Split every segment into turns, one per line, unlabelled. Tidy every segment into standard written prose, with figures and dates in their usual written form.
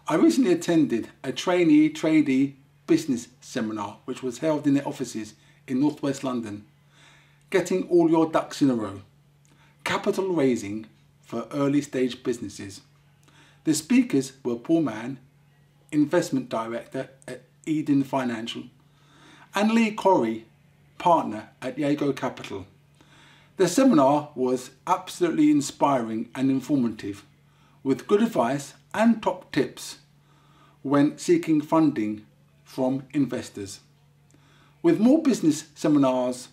I recently attended a trainee business seminar which was held in their offices in northwest London. Getting all your ducks in a row. Capital raising for early stage businesses. The speakers were Paul Mann, Investment Director at Eden Financial, and Lee Corey, Partner at Jago Capital. The seminar was absolutely inspiring and informative, with good advice and top tips when seeking funding from investors. With more business seminars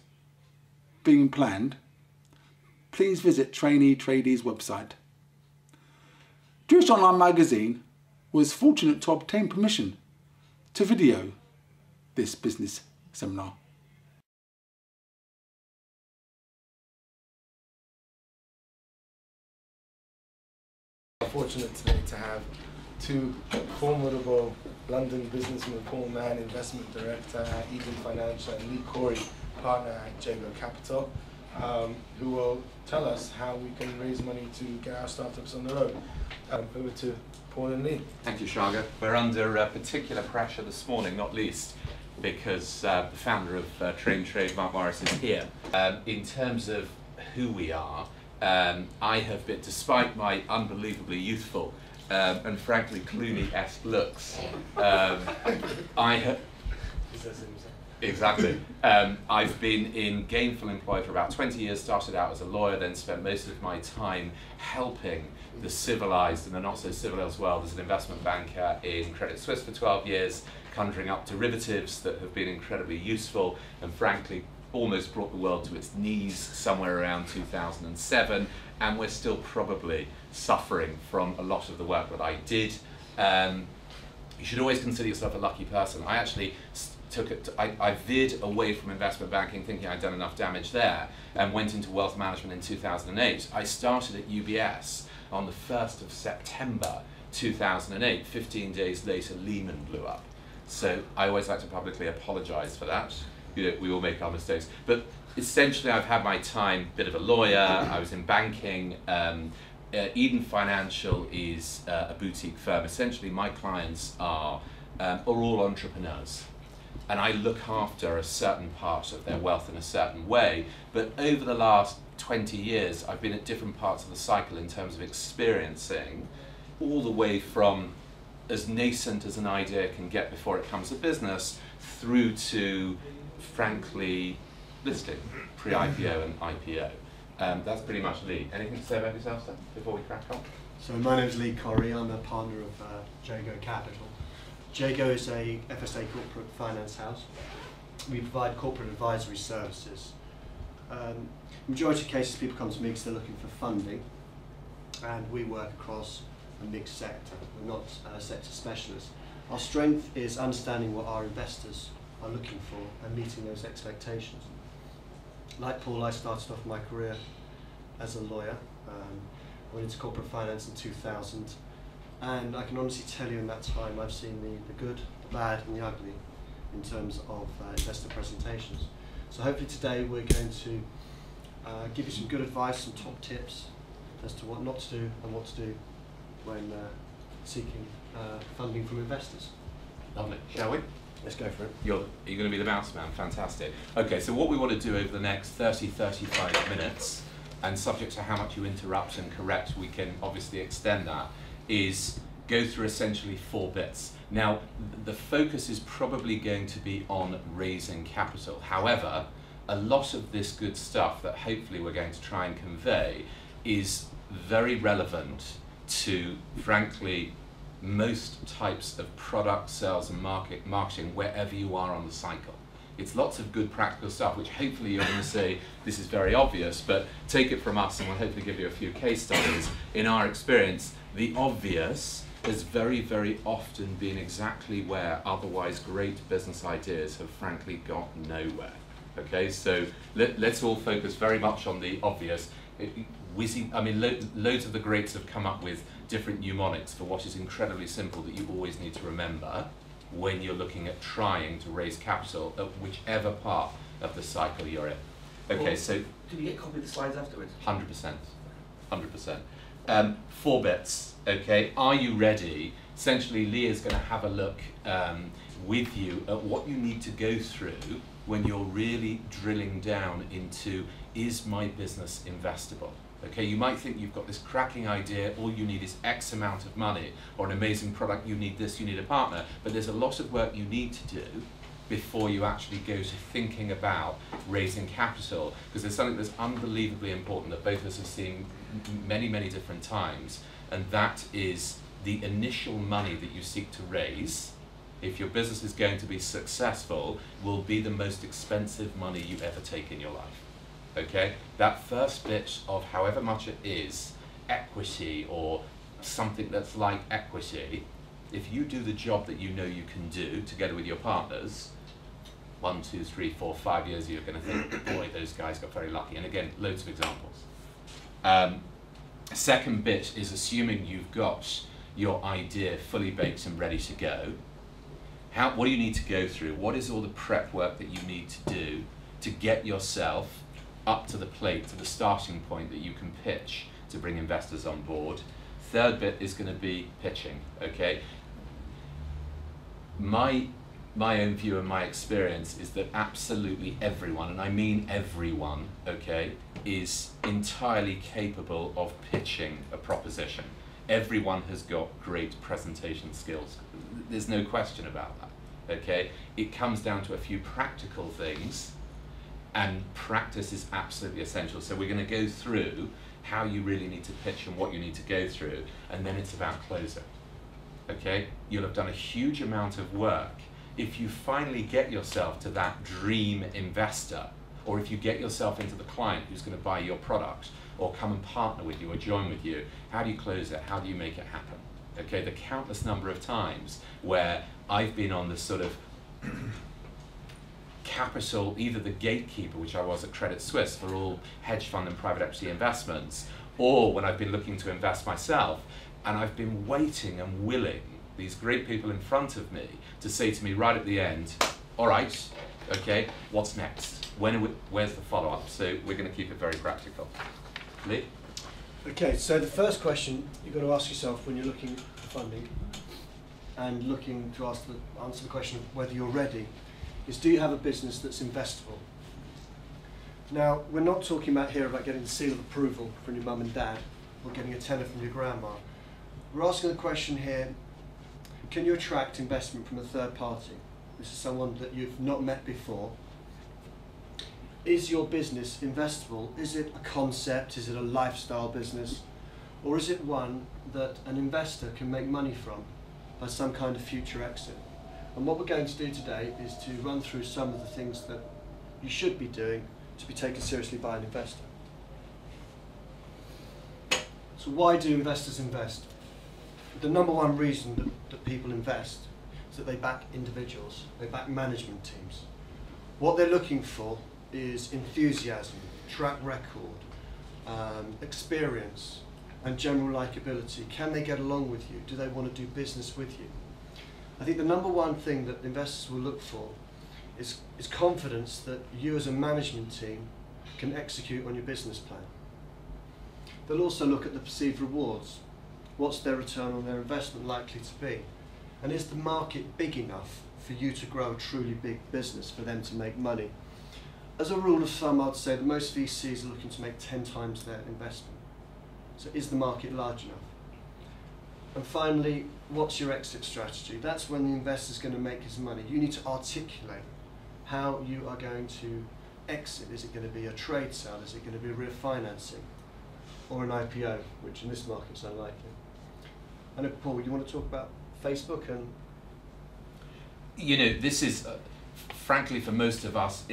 being planned, please visit Trainee Tradies website. Jewish Online Magazine was fortunate to obtain permission to video this business seminar.
Fortunate today to have two formidable London businessmen, Paul Mann, Investment Director at Eden Financial, and Lee Corey, Partner at Jago Capital, who will tell us how we can raise money to get our startups on the road. Over to Paul and Lee.
Thank you, Shaga. We're under particular pressure this morning, not least because the founder of Train Trade, Mark Morris, is here. In terms of who we are, I have been, despite my unbelievably youthful and frankly Clooney-esque looks, I have... Exactly. I've been in gainful employment for about 20 years, started out as a lawyer, then spent most of my time helping the civilised and the not so civilised world as an investment banker in Credit Suisse for 12 years, conjuring up derivatives that have been incredibly useful and frankly almost brought the world to its knees somewhere around 2007, and we're still probably suffering from a lot of the work that I did. You should always consider yourself a lucky person. I actually I veered away from investment banking thinking I'd done enough damage there and went into wealth management in 2008. I started at UBS on the 1st of September 2008. 15 days later, Lehman blew up. So I always like to publicly apologise for that. You know, we all make our mistakes. But essentially I've had my time, bit of a lawyer, I was in banking. Eden Financial is a boutique firm. Essentially my clients are all entrepreneurs. And I look after a certain part of their wealth in a certain way. But over the last 20 years, I've been at different parts of the cycle in terms of experiencing all the way from as nascent as an idea can get before it comes to business through to, frankly, listing, pre-IPO and IPO. That's pretty much Lee. Anything to say about yourself, sir, before we crack on?
So my name is Lee Corey. I'm a partner of Jago Capital. Jago is a FSA corporate finance house. We provide corporate advisory services. Majority of cases people come to me because they're looking for funding, and we work across a mixed sector. We're not sector specialists. Our strength is understanding what our investors are looking for and meeting those expectations. Like Paul, I started off my career as a lawyer. Went into corporate finance in 2000. And I can honestly tell you in that time I've seen the good, the bad and the ugly in terms of investor presentations. So hopefully today we're going to give you some good advice, some top tips as to what not to do and what to do when seeking funding from investors.
Lovely. Shall we?
Let's go for it.
You're going to be the bounce man. Fantastic. Okay, so what we want to do over the next 30-35 minutes, and subject to how much you interrupt and correct, we can obviously extend that, is go through essentially 4 bits. Now, the focus is probably going to be on raising capital. However, a lot of this good stuff that hopefully we're going to try and convey is very relevant to, frankly, most types of product sales and marketing wherever you are on the cycle. It's lots of good practical stuff, which hopefully you're going to say, this is very obvious, but take it from us and we'll hopefully give you a few case studies. In our experience, the obvious has very, very often been exactly where otherwise great business ideas have frankly got nowhere. Okay, so let's all focus very much on the obvious. Loads of the greats have come up with different mnemonics for what is incredibly simple that you always need to remember when you're looking at trying to raise capital at whichever part of the cycle you're in. Okay, well, so...
Did you get a copy of the slides afterwards?
100%. 100%. 4 bits, okay? Are you ready Essentially, Lee is going to have a look with you at what you need to go through when you're really drilling down into, is my business investable? Okay, you might think you've got this cracking idea, all you need is X amount of money, or an amazing product, you need this, you need a partner, but there's a lot of work you need to do before you actually go to thinking about raising capital, because there's something that's unbelievably important that both of us have seen many, many different times, and that is the initial money that you seek to raise, if your business is going to be successful, will be the most expensive money you ever take in your life. Okay? That first bit of however much it is, equity or something that's like equity, if you do the job that you know you can do together with your partners, 1, 2, 3, 4, 5 years, you're going to think, boy, those guys got very lucky. And again, loads of examples. Second bit is assuming you've got your idea fully baked and ready to go. What do you need to go through? What is all the prep work that you need to do to get yourself up to the plate, to the starting point that you can pitch to bring investors on board? Third bit is going to be pitching, okay? My own view and my experience is that absolutely everyone, and I mean everyone, okay, is entirely capable of pitching a proposition. Everyone has got great presentation skills. There's no question about that, okay? It comes down to a few practical things, and practice is absolutely essential. So we're going to go through how you really need to pitch and what you need to go through, and then it's about closing, okay? You'll have done a huge amount of work if you finally get yourself to that dream investor, or if you get yourself into the client who's going to buy your product, or come and partner with you, or join with you. How do you close it? How do you make it happen? Okay, the countless number of times where I've been on this sort of capital, either the gatekeeper, which I was at Credit Suisse for all hedge fund and private equity investments, or when I've been looking to invest myself, and I've been waiting and willing these great people in front of me to say to me right at the end, all right, okay, what's next? Where's the follow-up? So we're going to keep it very practical. Lee?
Okay, so the first question you've got to ask yourself when you're looking for funding and looking to answer the question of whether you're ready is, do you have a business that's investable? Now, we're not talking about here about getting the seal of approval from your mum and dad or getting a tenner from your grandma. We're asking the question here, can you attract investment from a third party? This is someone that you've not met before. Is your business investable? Is it a concept? Is it a lifestyle business? Or is it one that an investor can make money from by some kind of future exit? And what we're going to do today is to run through some of the things that you should be doing to be taken seriously by an investor. So why do investors invest? The number one reason that people invest is that they back individuals, they back management teams. What they're looking for is enthusiasm, track record, experience, and general likability. Can they get along with you? Do they want to do business with you? I think the number one thing that investors will look for is confidence that you as a management team can execute on your business plan. They'll also look at the perceived rewards. What's their return on their investment likely to be? And is the market big enough for you to grow a truly big business, for them to make money? As a rule of thumb, I'd say that most VCs are looking to make 10 times their investment. So is the market large enough? And finally, what's your exit strategy? That's when the investor's going to make his money. You need to articulate how you are going to exit. Is it going to be a trade sale? Is it going to be a refinancing? Or an IPO, which in this market is unlikely. I know, Paul, you want to talk about Facebook? And
you know, this is, frankly, for most of us,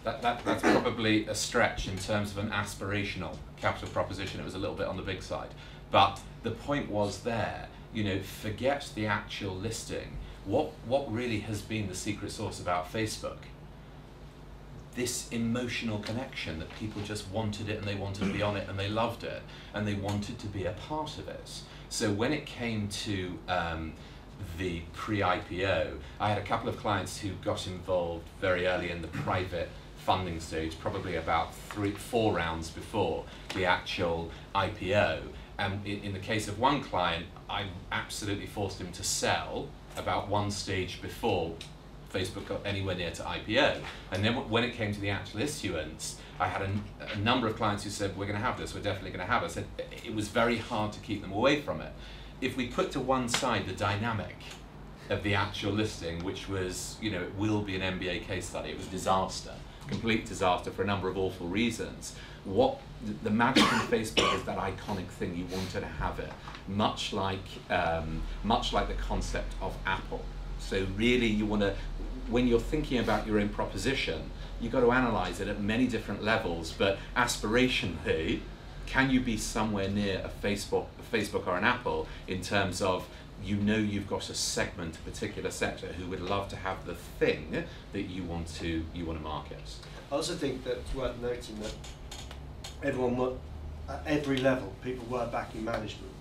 that's probably a stretch in terms of an aspirational capital proposition. It was a little bit on the big side. But the point was there, you know, forget the actual listing. What really has been the secret sauce about Facebook? This emotional connection that people just wanted it, and they wanted to be on it, and they loved it, and they wanted to be a part of it. So when it came to the pre-IPO, I had a couple of clients who got involved very early in the private funding stage, probably about 3-4 rounds before the actual IPO, And in the case of one client, I absolutely forced him to sell about one stage before Facebook got anywhere near to IPO. And then when it came to the actual issuance, I had a number of clients who said, we're going to have this, we're definitely going to have it. I said, it was very hard to keep them away from it. If we put to one side the dynamic of the actual listing, which was, you know, it will be an MBA case study, it was disaster, complete disaster for a number of awful reasons. What the magic in Facebook is that iconic thing, you wanted to have it, much like the concept of Apple. So really you want to, when you're thinking about your own proposition, you've got to analyze it at many different levels, but aspirationally, can you be somewhere near a Facebook or an Apple in terms of, you know, you've got a segment, a particular sector who would love to have the thing that you want to market.
I also think that it's worth noting that everyone, at every level, people were backing management.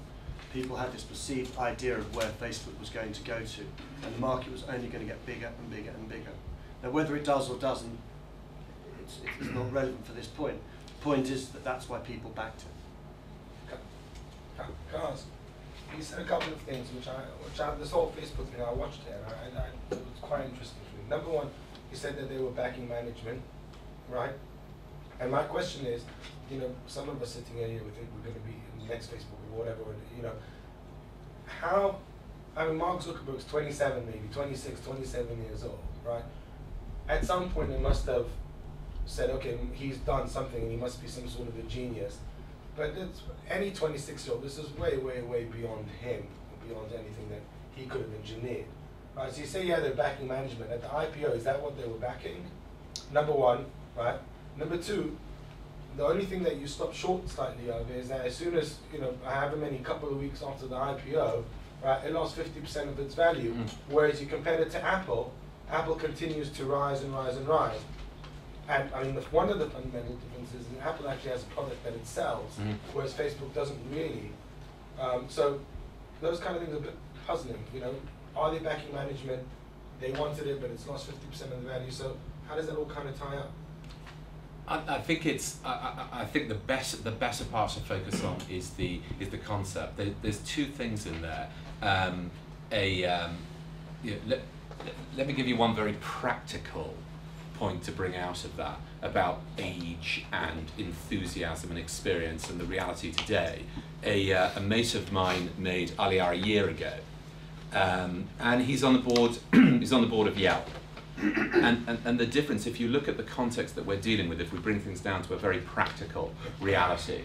People had this perceived idea of where Facebook was going to go to, and the market was only going to get bigger and bigger and bigger. Now, whether it does or doesn't, it's not relevant for this point. The point is that that's why people backed it.
Can I ask? You said a couple of things which this whole Facebook thing, I watched it and it was quite interesting for me. Number one, you said that they were backing management, right? And my question is, you know, some of us sitting here, we think we're going to be in the next Facebook or whatever, you know, how, I mean, Mark Zuckerberg's 27 maybe, 26, 27 years old, right? At some point they must have said, okay, he's done something and he must be some sort of a genius. But it's, any 26-year-old, this is way, way, way beyond him, beyond anything that he could have engineered. Right, so you say, yeah, they're backing management. At the IPO, is that what they were backing? Number one, right? Number two, the only thing that you stop short slightly of is that as soon as, you know, however many couple of weeks after the IPO, right, it lost 50% of its value. Whereas you compare it to Apple, Apple continues to rise and rise and rise. And I mean, one of the fundamental differences is that Apple actually has a product that it sells, whereas Facebook doesn't really. So those kind of things are a bit puzzling. You know, are they backing management? They wanted it, but it's lost 50% of the value. So how does that all kind of tie up?
I think it's. I think the better part to focus on is the concept. There's two things in there. Let me give you one very practical point to bring out of that about age and enthusiasm and experience and the reality today. A mate of mine made Aliyah a year ago, and he's on the board. He's on the board of Yelp. And the difference, if you look at the context that we're dealing with, if we bring things down to a very practical reality,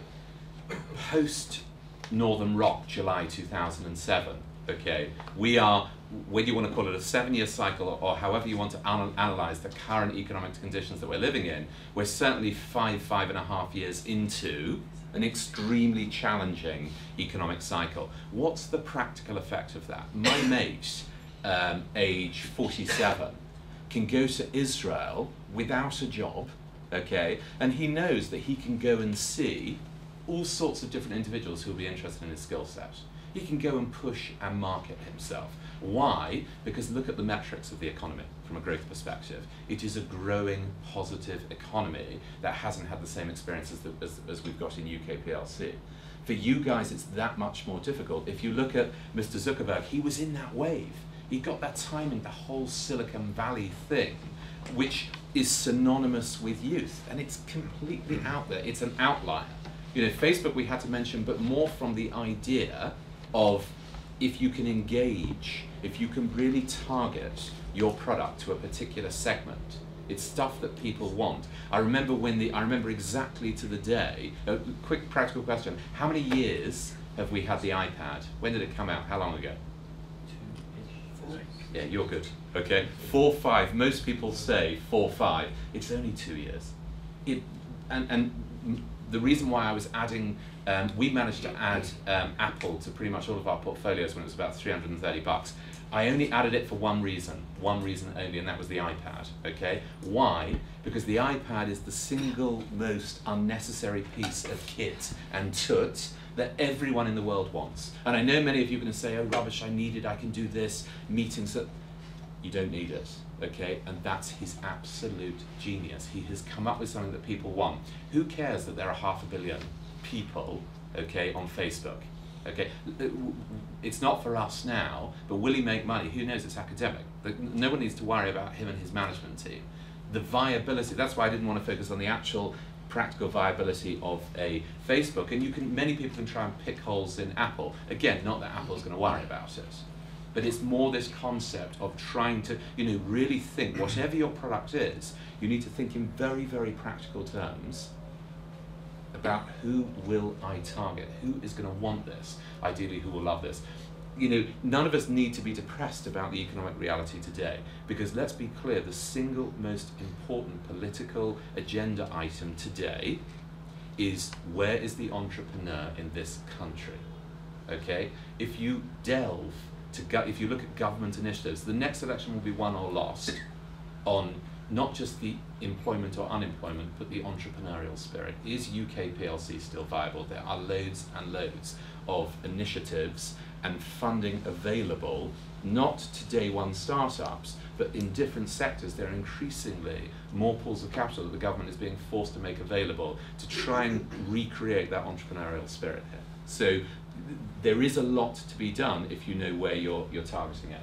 post Northern Rock, July 2007, okay, we are, whether you want to call it a 7-year cycle or however you want to analyze the current economic conditions that we're living in, we're certainly 5.5 years into an extremely challenging economic cycle. What's the practical effect of that? My mate, age 47, can go to Israel without a job, okay, and he knows that he can go and see all sorts of different individuals who will be interested in his skill set. He can go and push and market himself. Why? Because look at the metrics of the economy from a growth perspective. It is a growing, positive economy that hasn't had the same experience as we've got in UK PLC. For you guys, it's that much more difficult. If you look at Mr. Zuckerberg, he was in that wave. He got that timing, the whole Silicon Valley thing, which is synonymous with youth, and it's completely out there. It's an outlier. You know, Facebook we had to mention, but more from the idea of if you can engage, if you can really target your product to a particular segment, it's stuff that people want. I remember exactly to the day, a quick practical question, how many years have we had the iPad? When did it come out? How long ago? Yeah, you're good. Okay, 4, 5. Most people say 4, 5. It's only 2 years. And the reason why I was adding, we managed to add Apple to pretty much all of our portfolios when it was about $330. I only added it for one reason only, and that was the iPad. Okay, why? Because the iPad is the single most unnecessary piece of kit and toot that everyone in the world wants. And I know many of you are going to say, oh rubbish, I need it, I can do this, meetings, that you don't need it, okay? And that's his absolute genius. He has come up with something that people want. Who cares that there are 500 million people okay, on Facebook. Okay, it's not for us now, but will he make money? Who knows? It's academic. No one needs to worry about him and his management team. The viability, that's why I didn't want to focus on the actual practical viability of a Facebook. And many people can try and pick holes in Apple. Again, not that Apple's going to worry about it, but it's more this concept of trying to, really think, whatever your product is, you need to think in very, very practical terms about who will I target, who is going to want this, ideally who will love this. None of us need to be depressed about the economic reality today, because let's be clear, the single most important political agenda item today is where is the entrepreneur in this country, okay? If you delve if you look at government initiatives, the next election will be won or lost on not just the employment or unemployment, but the entrepreneurial spirit. Is UK PLC still viable? There are loads and loads of initiatives and funding available, not to day one startups, but in different sectors. There are increasingly more pools of capital that the government is being forced to make available to try and recreate that entrepreneurial spirit here. So there is a lot to be done if you know where you're targeting it.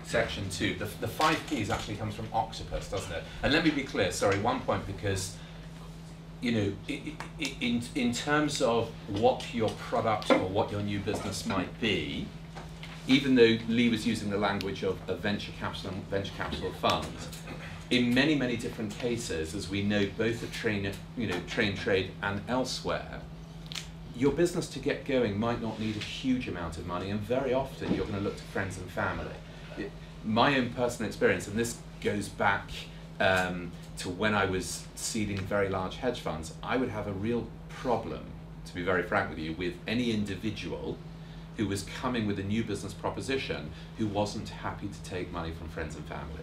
Section 2, the 5 Ps actually comes from Octopus, doesn't it? And let me be clear, sorry, one point, because in terms of what your product or what your new business might be, even though Lee was using the language of a venture capital fund, in many, many different cases, as we know both at Train Trade and elsewhere, your business to get going might not need a huge amount of money, and very often you're going to look to friends and family. My own personal experience, and this goes back to when I was seeding very large hedge funds, I would have a real problem, to be very frank with you, with any individual who was coming with a new business proposition who wasn't happy to take money from friends and family.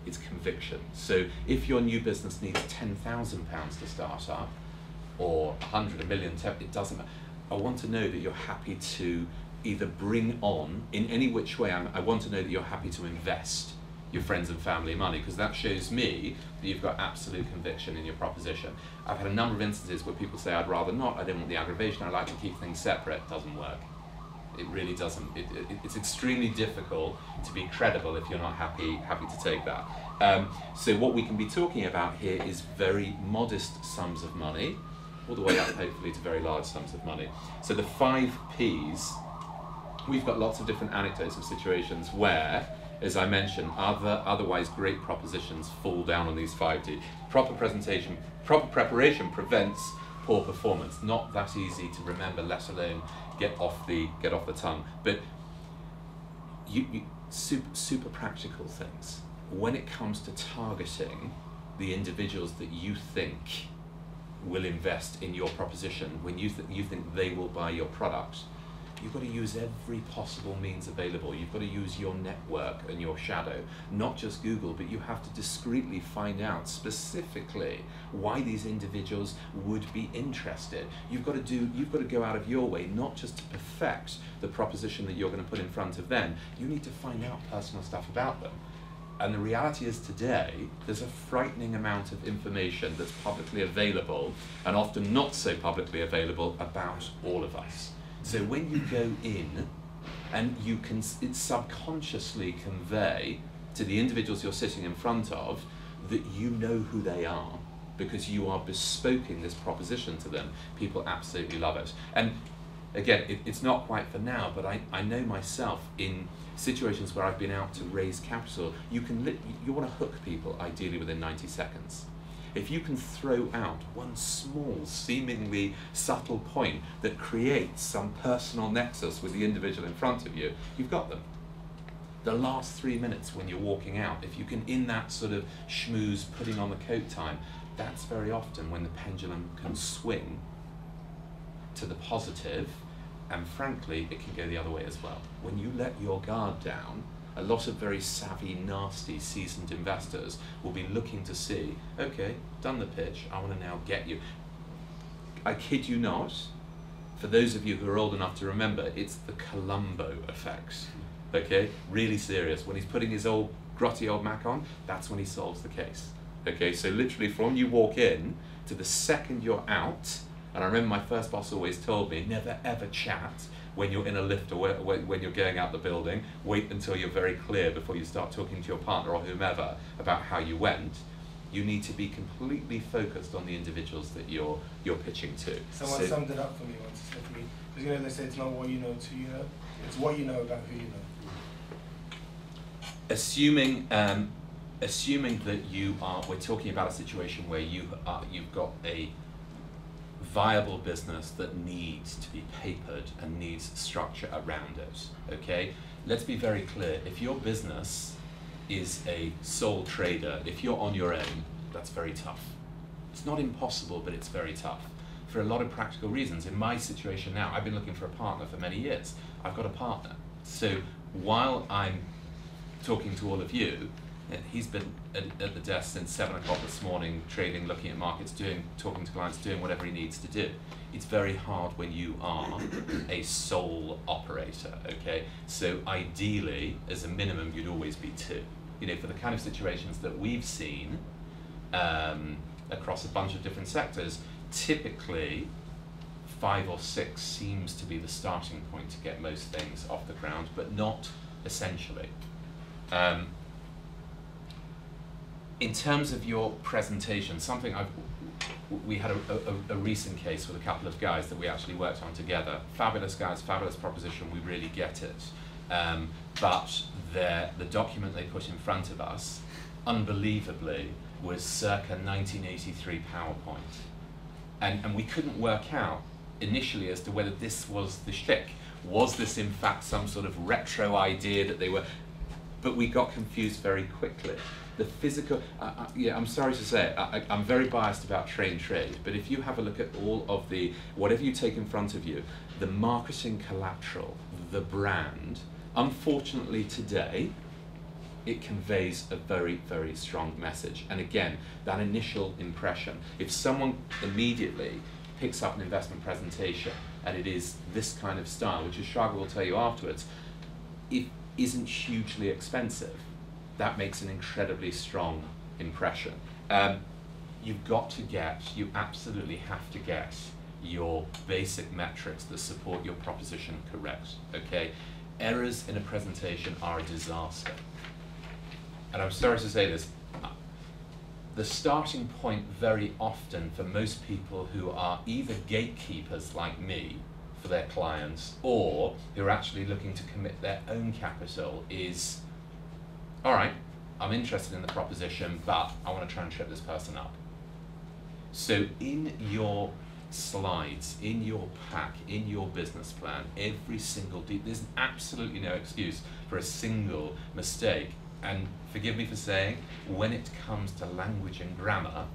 It's conviction. So if your new business needs £10,000 to start up, or 100, a million, it doesn't matter. I want to know that you're happy to either bring on, in any which way, I want to know that you're happy to invest your friends and family money, because that shows me that you've got absolute conviction in your proposition. I've had a number of instances where people say, I'd rather not, I don't want the aggravation, I like to keep things separate. It doesn't work. It really doesn't. It's extremely difficult to be credible if you're not happy to take that. So what we can be talking about here is very modest sums of money, all the way up hopefully to very large sums of money. So the 5 Ps, we've got lots of different anecdotes of situations where, as I mentioned, otherwise great propositions fall down on these 5 Ps. Proper preparation prevents poor performance. Not that easy to remember, let alone get off the tongue. But super practical things. When it comes to targeting the individuals that you think will invest in your proposition, when you think they will buy your product, you've got to use every possible means available. You've got to use your network and your shadow, not just Google, but you have to discreetly find out specifically why these individuals would be interested. You've got to go out of your way, not just to perfect the proposition that you're going to put in front of them. You need to find out personal stuff about them. And the reality is today, there's a frightening amount of information that's publicly available, and often not so publicly available, about all of us. So when you go in and you can subconsciously convey to the individuals you're sitting in front of that you know who they are, because you are bespoking this proposition to them, people absolutely love it. And again, it's not quite for now, but I know myself in situations where I've been out to raise capital, you want to hook people ideally within 90 seconds. If you can throw out one small, seemingly subtle point that creates some personal nexus with the individual in front of you, you've got them. The last 3 minutes when you're walking out, if you can, in that sort of schmooze, putting on the coat time, that's very often when the pendulum can swing to the positive, and frankly, it can go the other way as well. When you let your guard down, a lot of very savvy, nasty, seasoned investors will be looking to see, okay, done the pitch, I want to now get you. I kid you not, for those of you who are old enough to remember, it's the Columbo effect, okay? Really serious. When he's putting his grotty old Mac on, that's when he solves the case. Okay, so literally from you walk in to the second you're out. And I remember my first boss always told me, never ever chat when you're in a lift or when you're going out the building. Wait until you're very clear before you start talking to your partner or whomever about how you went. You need to be completely focused on the individuals that you're pitching to.
Someone summed it up for me once. He said to me, because they say it's not what you know, it's who you know. It's what you know about who you know.
Assuming that we're talking about a situation where you've got a viable business that needs to be papered and needs structure around it, okay? Let's be very clear, if your business is a sole trader, if you're on your own, that's very tough. It's not impossible, but it's very tough for a lot of practical reasons. In my situation now, I've been looking for a partner for many years. I've got a partner. So while I'm talking to all of you, he's been at the desk since 7 o'clock this morning, trading, looking at markets, talking to clients, doing whatever he needs to do. It's very hard when you are a sole operator, okay? So ideally, as a minimum, you'd always be 2. You know, for the kind of situations that we've seen across a bunch of different sectors, typically 5 or 6 seems to be the starting point to get most things off the ground, but not essentially. In terms of your presentation, we had a recent case with a couple of guys that we actually worked on together. Fabulous guys, fabulous proposition, we really get it. But the document they put in front of us, unbelievably, was circa 1983 PowerPoint. And we couldn't work out initially as to whether this was the shtick. Was this in fact some sort of retro idea that they were... But we got confused very quickly. The physical, yeah, I'm sorry to say it, I'm very biased about train trade, but if you have a look at all of the, whatever you take in front of you, the marketing collateral, the brand, unfortunately today, it conveys a very, very strong message. And again, that initial impression, if someone immediately picks up an investment presentation and it is this kind of style, which as Shraga will tell you afterwards, it isn't hugely expensive, that makes an incredibly strong impression. You absolutely have to get your basic metrics that support your proposition correct, okay? Errors in a presentation are a disaster. And I'm sorry to say this, the starting point very often for most people who are either gatekeepers like me for their clients or who are actually looking to commit their own capital is, all right, I'm interested in the proposition, but I want to try and trip this person up. So in your slides, in your pack, in your business plan, every single there's absolutely no excuse for a single mistake. And forgive me for saying, when it comes to language and grammar,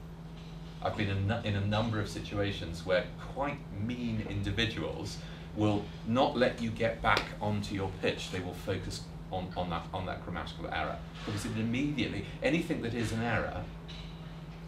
I've been in a number of situations where quite mean individuals will not let you get back onto your pitch. They will focus on that grammatical error, because it immediately, anything that is an error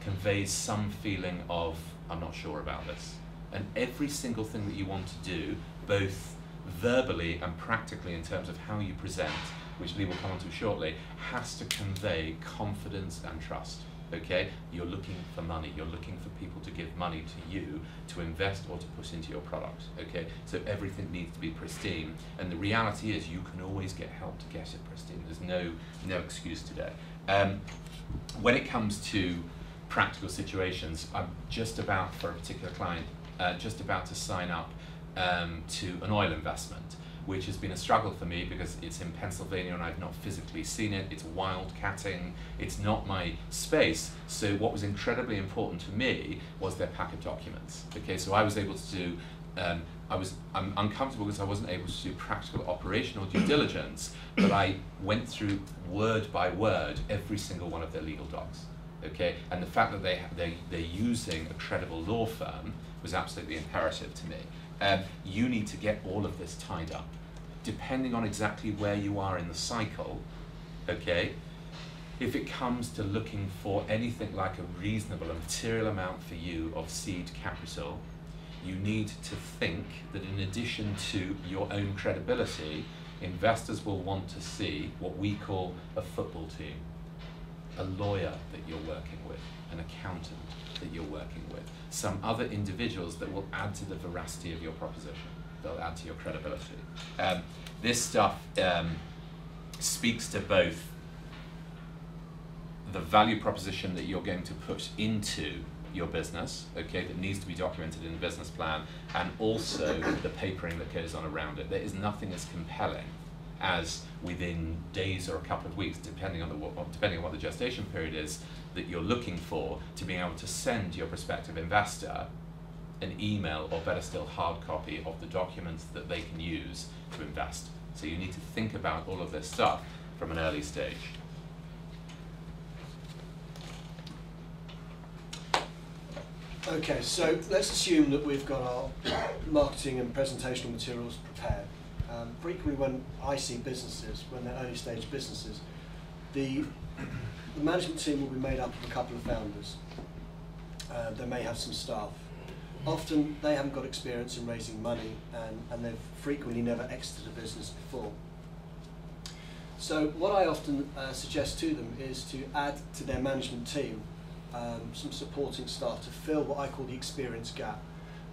conveys some feeling of, I'm not sure about this. And every single thing that you want to do, both verbally and practically in terms of how you present, which Lee will come on to shortly, has to convey confidence and trust. Okay, you're looking for money, you're looking for people to give money to you to invest or to put into your product. Okay, so everything needs to be pristine, and the reality is you can always get help to get it pristine. There's no excuse today. When it comes to practical situations, I'm just about, for a particular client, just about to sign up to an oil investment, which has been a struggle for me because it's in Pennsylvania and I've not physically seen it. It's wildcatting, it's not my space. So what was incredibly important to me was their pack of documents. Okay, so I was able to do, I'm uncomfortable because I wasn't able to do practical operational due diligence, but I went through word by word every single one of their legal docs. Okay, and the fact that they're using a credible law firm was absolutely imperative to me. You need to get all of this tied up, depending on exactly where you are in the cycle, okay? If it comes to looking for anything like a reasonable, a material amount for you of seed capital, you need to think that in addition to your own credibility, investors will want to see what we call a football team, a lawyer that you're working with, an accountant, that you're working with, some other individuals that will add to the veracity of your proposition. They'll add to your credibility. This stuff speaks to both the value proposition that you're going to put into your business, okay, that needs to be documented in the business plan, and also the papering that goes on around it. There is nothing as compelling as within days or a couple of weeks, depending on what the gestation period is that you're looking for, to being able to send your prospective investor an email, or better still, hard copy of the documents that they can use to invest. So you need to think about all of this stuff from an early stage.
Okay, so let's assume that we've got our marketing and presentational materials prepared. Frequently when I see businesses, when they're early stage businesses, the management team will be made up of a couple of founders. They may have some staff. Often they haven't got experience in raising money, and they've frequently never exited a business before. So what I often suggest to them is to add to their management team some supporting staff to fill what I call the experience gap.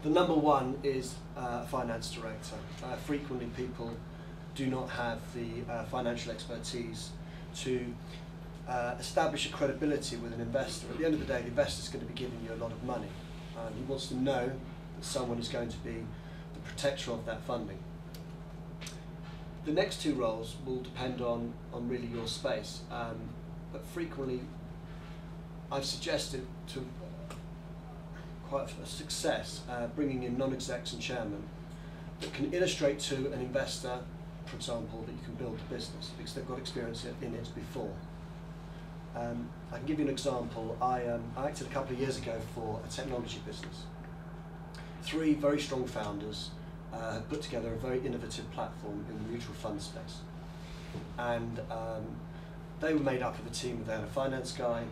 The number one is a finance director. Frequently people do not have the financial expertise to establish a credibility with an investor. At the end of the day, the investor is going to be giving you a lot of money. He wants to know that someone is going to be the protector of that funding. The next two roles will depend on really your space, but frequently I've suggested to quite a success bringing in non-execs and chairmen that can illustrate to an investor, for example, that you can build a business because they've got experience in it before. I can give you an example. I acted a couple of years ago for a technology business. Three very strong founders had put together a very innovative platform in the mutual fund space. And they were made up of a team. They had a finance guy,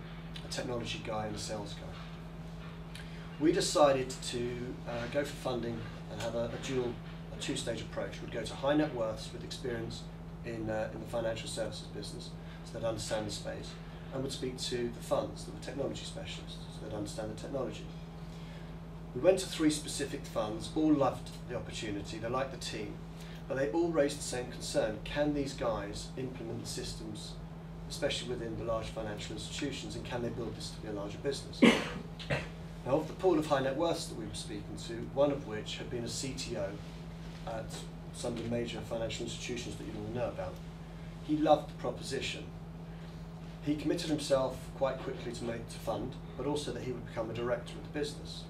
a technology guy, and a sales guy. We decided to go for funding and have a two-stage approach. We'd go to high net worths with experience in the financial services business, so they'd understand the space, and would speak to the funds, the technology specialists, so they'd understand the technology. We went to three specific funds, all loved the opportunity, they liked the team, but they all raised the same concern: can these guys implement the systems, especially within the large financial institutions, and can they build this to be a larger business? Now, of the pool of high net worths that we were speaking to, one of which had been a CTO at some of the major financial institutions that you all know about, he loved the proposition. He committed himself quite quickly to fund, but also that he would become a director of the business.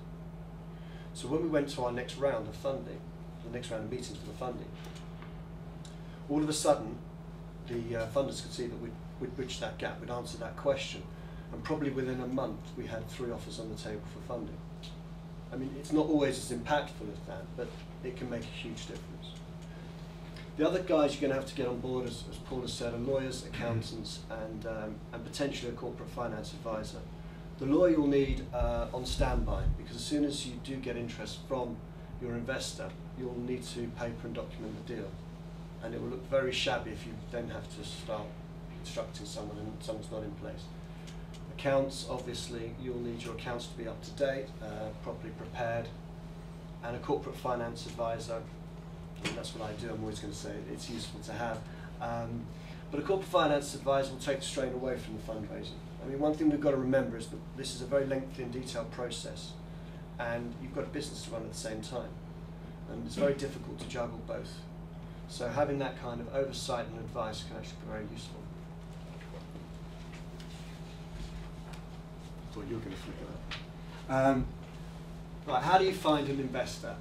So when we went to our next round of funding, the next round of meetings for the funding, all of a sudden the funders could see that we'd bridged that gap, we'd answered that question, and probably within a month we had 3 offers on the table for funding. I mean, it's not always as impactful as that, but it can make a huge difference. The other guys you're going to have to get on board, as Paul has said, are lawyers, accountants, and potentially a corporate finance advisor. The lawyer you'll need on standby, because as soon as you do get interest from your investor, you'll need to paper and document the deal. And it will look very shabby if you then have to start instructing someone and someone's not in place. Accounts, obviously, you'll need your accounts to be up to date, properly prepared, and a corporate finance advisor. That's what I do. I'm always going to say it's useful to have. But a corporate finance advisor will take the strain away from the fundraising. I mean, one thing we've got to remember is that this is a very lengthy and detailed process, and you've got a business to run at the same time, and it's very difficult to juggle both. So having that kind of oversight and advice can actually be very useful.
I thought you were going to flick it up.
Right, how do you find an investor?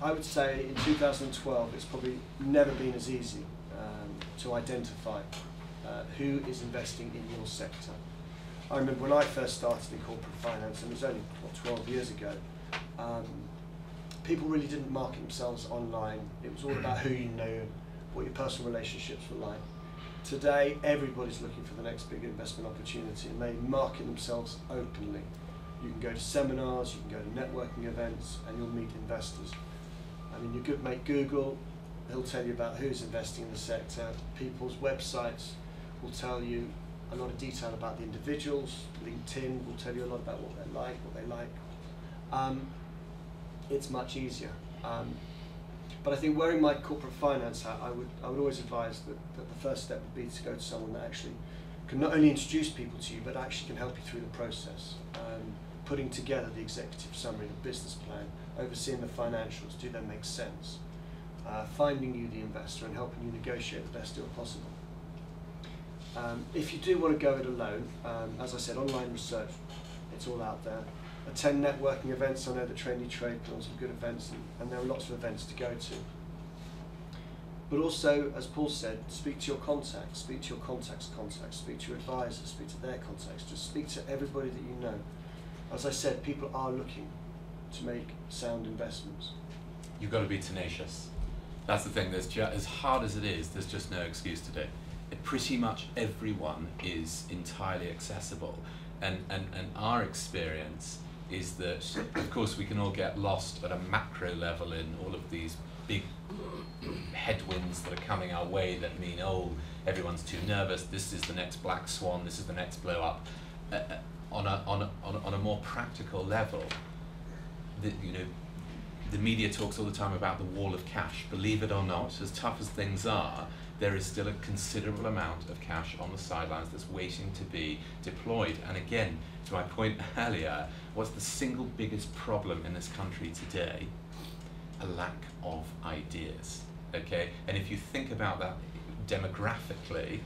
I would say in 2012 it's probably never been as easy to identify who is investing in your sector. I remember when I first started in corporate finance, and it was only 12 years ago, people really didn't market themselves online. It was all about who you knew, what your personal relationships were like. Today, everybody's looking for the next big investment opportunity, and they market themselves openly. You can go to seminars, you can go to networking events, and you'll meet investors. I mean, your good mate Google, he'll tell you about who's investing in the sector. People's websites will tell you a lot of detail about the individuals. LinkedIn will tell you a lot about what they're like, what they like. It's much easier. But I think wearing my corporate finance hat, I would always advise that the first step would be to go to someone that actually can not only introduce people to you, but actually can help you through the process. Putting together the executive summary, the business plan, overseeing the financials, do they make sense? Finding you the investor and helping you negotiate the best deal possible. If you do want to go it alone, as I said, online research, it's all out there. Attend networking events. I know that Trainee Trade put on some good events, and there are lots of events to go to. But also, as Paul said, speak to your contacts, speak to your contacts' contacts, speak to your advisors, speak to their contacts, just speak to everybody that you know. As I said, people are looking to make sound investments.
You've got to be tenacious. That's the thing, as hard as it is, there's just no excuse to do it. Pretty much everyone is entirely accessible. And our experience is that, of course, we can all get lost at a macro level in all of these big headwinds that are coming our way that mean, oh, everyone's too nervous, this is the next black swan, this is the next blow up. On a more practical level, the media talks all the time about the wall of cash. Believe it or not, as tough as things are, there is still a considerable amount of cash on the sidelines that's waiting to be deployed. And again, to my point earlier, what's the single biggest problem in this country today? A lack of ideas, okay? And if you think about that demographically,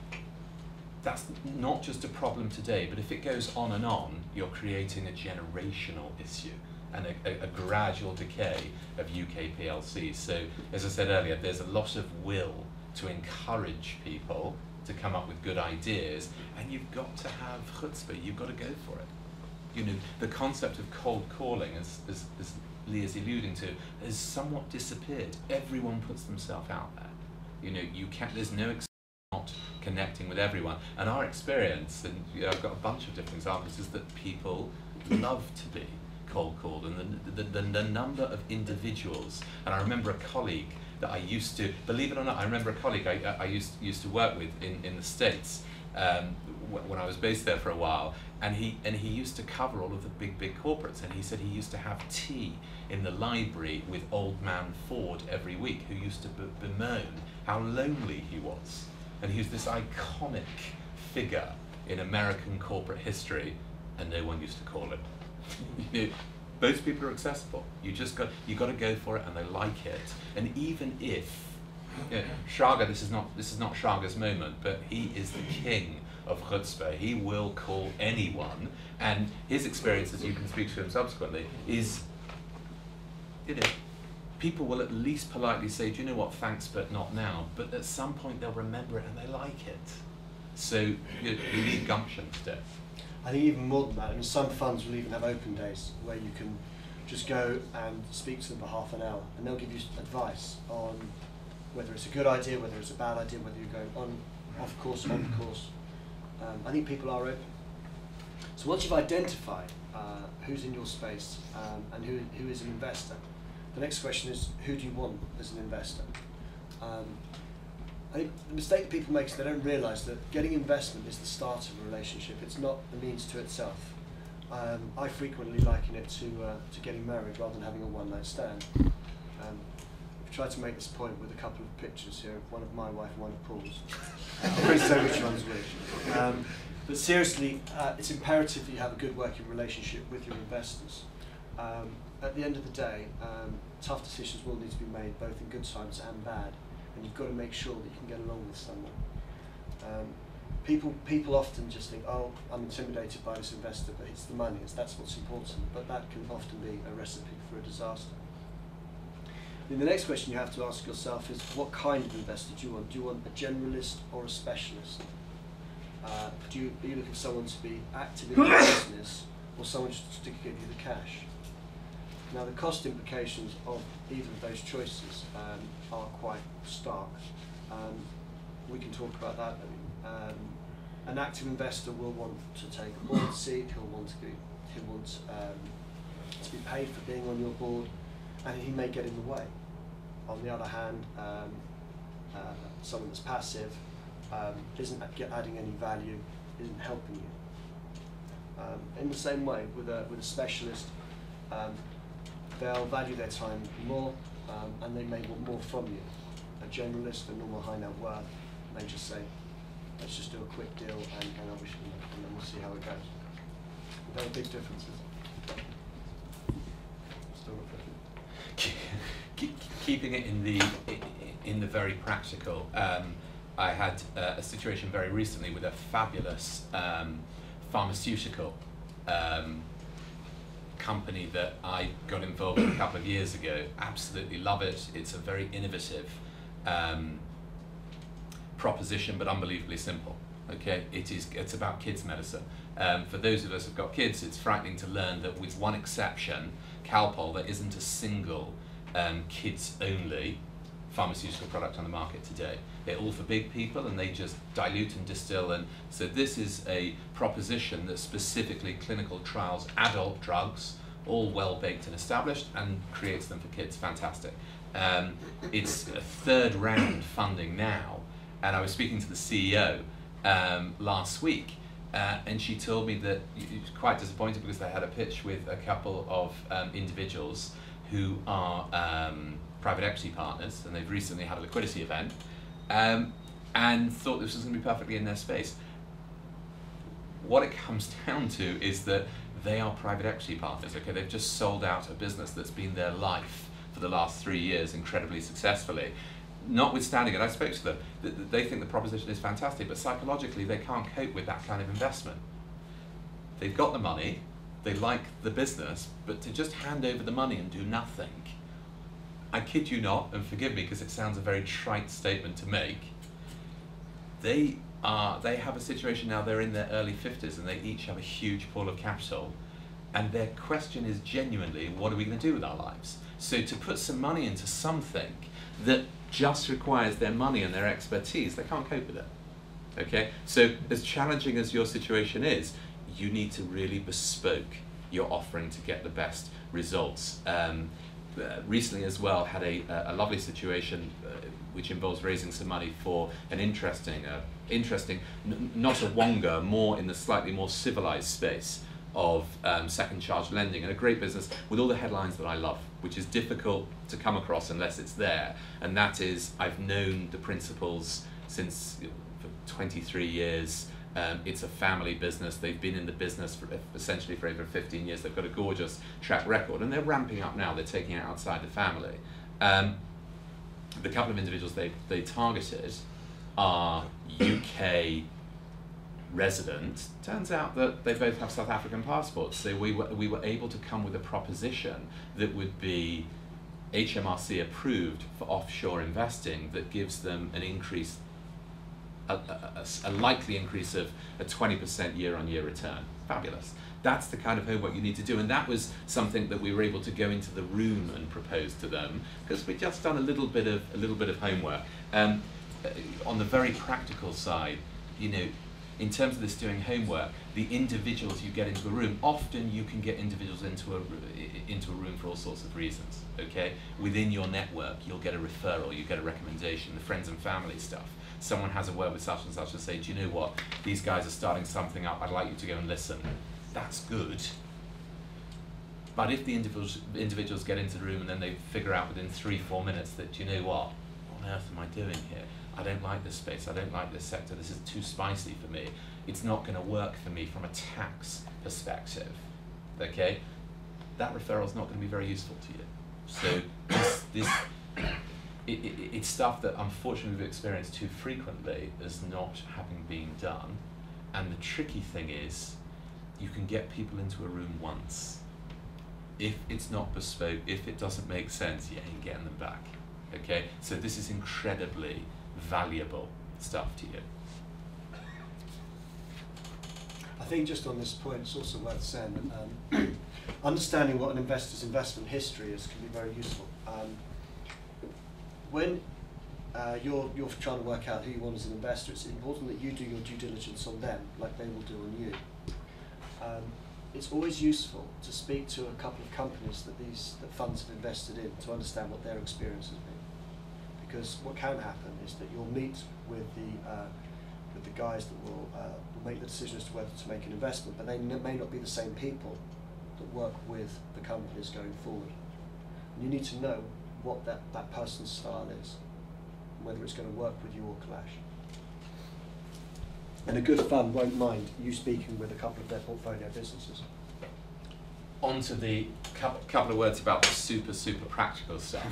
that's not just a problem today, but if it goes on and on, you're creating a generational issue and a gradual decay of UK PLCs. So, as I said earlier, there's a lot of will to encourage people to come up with good ideas, and you've got to have chutzpah, you've got to go for it. The concept of cold calling, as Lee is alluding to, has somewhat disappeared. Everyone puts themselves out there. There's no not connecting with everyone. And our experience, and I've got a bunch of different examples, is that people love to be cold called, and the number of individuals. And I remember a colleague that I used to, believe it or not, I used to work with in the States when I was based there for a while, and he used to cover all of the big corporates, and he said he used to have tea in the library with old man Ford every week, who used to bemoan how lonely he was. And he was this iconic figure in American corporate history, and no one used to call him. Those people are accessible. You got to go for it, and they like it. And even if Shaga, this is not Shaga's moment, but he is the king of chutzpah. He will call anyone, and his experience, as you can speak to him subsequently, is people will at least politely say, do you know what, thanks, but not now. But at some point they'll remember it and they like it. So you need gumption to do it.
I think even more than that, some funds will even have open days where you can just go and speak to them for half an hour, and they'll give you advice on whether it's a good idea, whether it's a bad idea, whether you're going on, off course, on course. I think people are open. So once you've identified who's in your space and who is an investor, the next question is, who do you want as an investor? I think the mistake that people make is they don't realise that getting investment is the start of a relationship. It's not the means to itself. I frequently liken it to getting married rather than having a one-night stand. I've tried to make this point with a couple of pictures here, one of my wife and one of Paul's. I'm going to say which one's which. But seriously, it's imperative that you have a good working relationship with your investors. At the end of the day, tough decisions will need to be made, both in good times and bad. And you've got to make sure that you can get along with someone. People often just think, oh, I'm intimidated by this investor, but it's the money, that's what's important. But that can often be a recipe for a disaster. Then the next question you have to ask yourself is, what kind of investor do you want? Do you want a generalist or a specialist? Are you looking for someone to be active in the business, or someone just to give you the cash? Now, the cost implications of either of those choices are quite stark. We can talk about that. An active investor will want to take a board seat. He'll want to be paid for being on your board, and he may get in the way. On the other hand, someone that's passive isn't adding any value, in helping you. In the same way, with a specialist, they'll value their time more, and they may want more from you. A generalist, a normal high net worth, may just say, let's just do a quick deal and then we'll see how it goes. There are big differences. Still
Keeping it in the very practical, I had a situation very recently with a fabulous pharmaceutical company that I got involved with a couple of years ago. Absolutely love it. It's a very innovative proposition, but unbelievably simple. Okay, it's about kids medicine. For those of us who've got kids, it's frightening to learn that, with one exception, Calpol, there isn't a single kids only pharmaceutical product on the market today. They're all for big people, and they just dilute and distill, and so this is a proposition that specifically clinical trials adult drugs, all well baked and established, and creates them for kids. Fantastic. It's a third round funding now, and I was speaking to the CEO last week, and she told me that she was quite disappointed because they had a pitch with a couple of individuals who are private equity partners, and they've recently had a liquidity event, and thought this was going to be perfectly in their space. What it comes down to is that they are private equity partners. Okay, they've just sold out a business that's been their life for the last 3 years incredibly successfully. Notwithstanding it, I spoke to them, they think the proposition is fantastic, but psychologically they can't cope with that kind of investment. They've got the money, they like the business, but to just hand over the money and do nothing, I kid you not, and forgive me because it sounds a very trite statement to make, they have a situation now, they're in their early 50s and they each have a huge pool of capital, and their question is genuinely, what are we going to do with our lives? So to put some money into something that just requires their money and their expertise, they can't cope with it. Okay, so as challenging as your situation is, you need to really bespoke your offering to get the best results. Recently as well had a lovely situation which involves raising some money for an interesting, not a Wonga, more in the slightly more civilized space of second charge lending, and a great business with all the headlines that I love, which is difficult to come across unless it's there, and that is, I've known the principals since for 23 years. It's a family business. They've been in the business for essentially for over 15 years. They've got a gorgeous track record, and they're ramping up now. They're taking it outside the family. The couple of individuals they targeted are UK residents. Turns out that they both have South African passports. So we were able to come with a proposition that would be HMRC approved for offshore investing, that gives them an increase, a likely increase of a 20% year-on-year return. Fabulous. That's the kind of homework you need to do, and that was something that we were able to go into the room and propose to them, because we'd just done a little bit of homework. On the very practical side, you know, in terms of this doing homework, the individuals you get into a room, often you can get individuals into a room for all sorts of reasons. Okay, within your network, you'll get a referral, you get a recommendation, the friends and family stuff. Someone has a word with such and say, do you know what, these guys are starting something up, I'd like you to go and listen. That's good. But if the individuals get into the room and then they figure out within 3-4 minutes that, do you know what on earth am I doing here? I don't like this space, I don't like this sector, this is too spicy for me. It's not going to work for me from a tax perspective. Okay? That referral is not going to be very useful to you. So it's stuff that unfortunately we've experienced too frequently as not having been done. And the tricky thing is, you can get people into a room once. If it's not bespoke, if it doesn't make sense, you ain't getting them back. Okay? So this is incredibly valuable stuff to you.
I think just on this point, it's also worth saying that understanding what an investor's investment history is can be very useful. When you're trying to work out who you want as an investor, it's important that you do your due diligence on them, like they will do on you. It's always useful to speak to a couple of companies that funds have invested in to understand what their experience has been. Because what can happen is that you'll meet with the guys that will will make the decision as to whether to make an investment, but they may not be the same people that work with the companies going forward. And you need to know what that person's style is, and whether it's going to work with you or clash. And a good fund won't mind you speaking with a couple of their portfolio businesses.
On to the couple of words about the super practical stuff.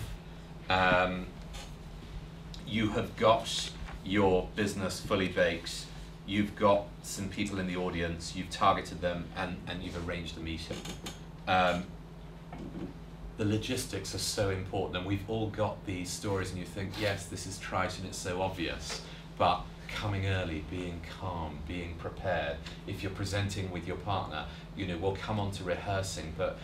You have got your business fully baked, you've got some people in the audience, you've targeted them, and you've arranged the meeting. The logistics are so important, and we've all got these stories and you think, yes, this is trite and it's so obvious, but coming early, being calm, being prepared. If you're presenting with your partner, we'll come on to rehearsing, but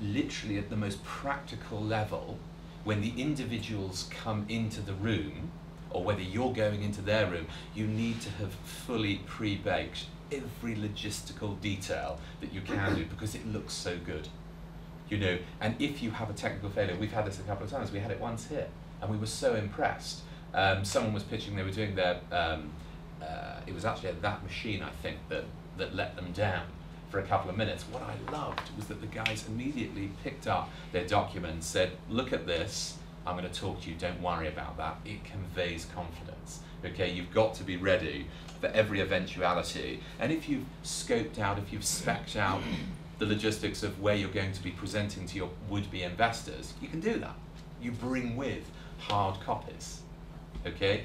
literally at the most practical level, when the individuals come into the room, or whether you're going into their room, you need to have fully pre-baked every logistical detail that you can do, because it looks so good. And if you have a technical failure, we've had this a couple of times, we had it once here, and we were so impressed. Someone was pitching, they were doing their, it was actually that machine, I think, that let them down for a couple of minutes. What I loved was that the guys immediately picked up their document, said, look at this, I'm going to talk to you, don't worry about that. It conveys confidence. Okay, you've got to be ready for every eventuality. And if you've scoped out, if you've specced out the logistics of where you're going to be presenting to your would-be investors, you can do that. You bring with hard copies. Okay,